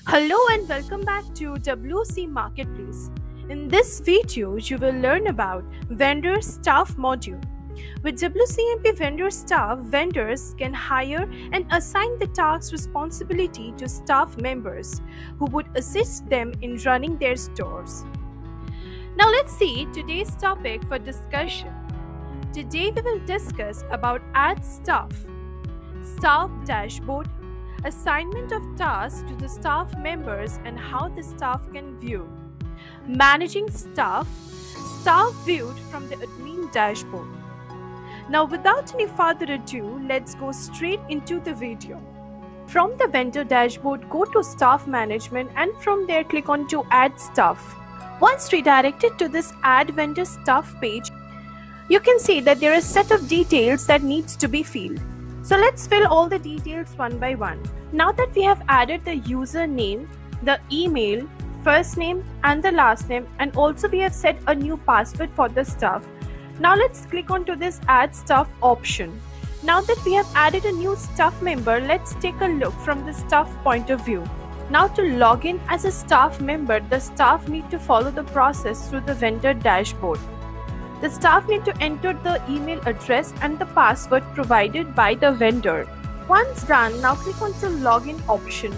Hello and welcome back to WC Marketplace. In this video, you will learn about Vendor Staff Module. With WCMP Vendor Staff, vendors can hire and assign the task responsibility to staff members who would assist them in running their stores. Now let's see today's topic for discussion. Today we will discuss about Add Staff, Staff Dashboard, assignment of tasks to the staff members and how the staff can view, managing staff, staff viewed from the admin dashboard. Now without any further ado, let's go straight into the video. From the vendor dashboard, go to staff management and from there click on to add staff. Once redirected to this add vendor staff page, you can see that there is a set of details that needs to be filled. So let's fill all the details one by one. Now that we have added the username, the email, first name and the last name, and also we have set a new password for the staff. Now let's click on to this add staff option. Now that we have added a new staff member, let's take a look from the staff point of view. Now to log in as a staff member, the staff need to follow the process through the vendor dashboard. The staff need to enter the email address and the password provided by the vendor. Once done, now click on to login option.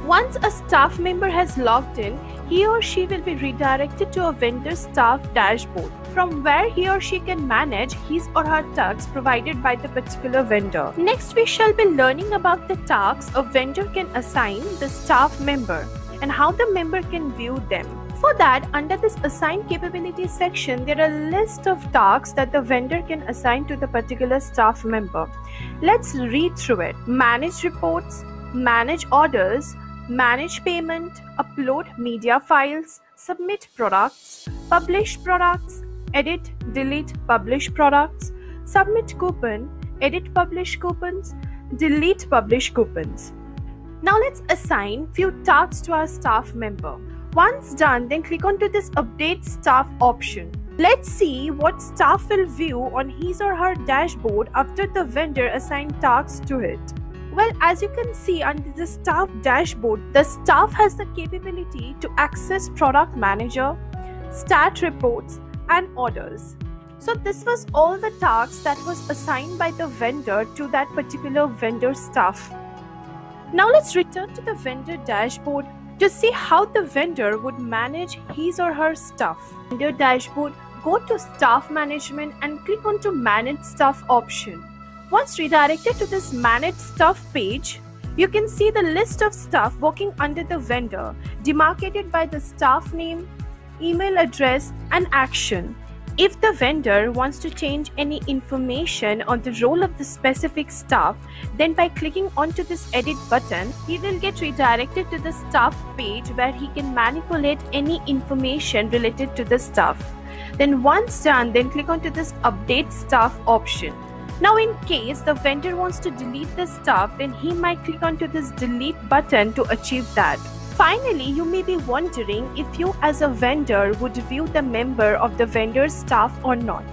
Once a staff member has logged in, he or she will be redirected to a vendor staff dashboard from where he or she can manage his or her tasks provided by the particular vendor. Next, we shall be learning about the tasks a vendor can assign the staff member and how the member can view them. For that, under this Assign Capabilities section, there are a list of tasks that the vendor can assign to the particular staff member. Let's read through it. Manage reports, manage orders, manage payment, upload media files, submit products, publish products, edit, delete, publish products, submit coupon, edit, publish coupons, delete, publish coupons. Now let's assign few tasks to our staff member. Once done, then click on to this Update Staff option. Let's see what staff will view on his or her dashboard after the vendor assigned tasks to it. Well, as you can see under the staff dashboard, the staff has the capability to access Product Manager, stat reports, and orders. So this was all the tasks that was assigned by the vendor to that particular vendor staff. Now let's return to the vendor dashboard to see how the vendor would manage his or her staff. Vendor dashboard, go to Staff Management and click on to Manage Staff option. Once redirected to this Manage Staff page, you can see the list of staff working under the vendor, demarcated by the staff name, email address, and action. If the vendor wants to change any information on the role of the specific staff, then by clicking onto this edit button, he will get redirected to the staff page where he can manipulate any information related to the staff. Then once done, then click onto this update staff option. Now in case the vendor wants to delete the staff, then he might click onto this delete button to achieve that. Finally, you may be wondering if you as a vendor would view the member of the vendor staff or not.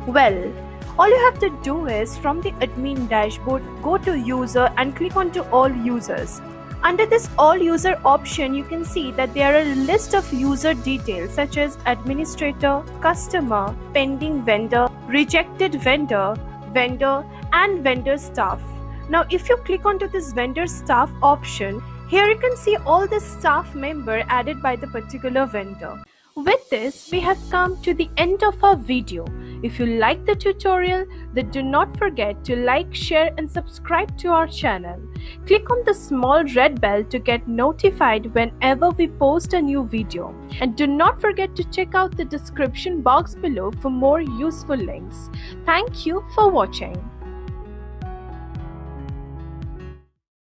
Well, all you have to do is from the admin dashboard, go to user and click on to all users. Under this all user option, you can see that there are a list of user details such as administrator, customer, pending vendor, rejected vendor, vendor, and vendor staff. Now if you click onto this vendor staff option, here you can see all the staff member added by the particular vendor. With this, we have come to the end of our video. If you like the tutorial, then do not forget to like, share and subscribe to our channel. Click on the small red bell to get notified whenever we post a new video. And do not forget to check out the description box below for more useful links. Thank you for watching.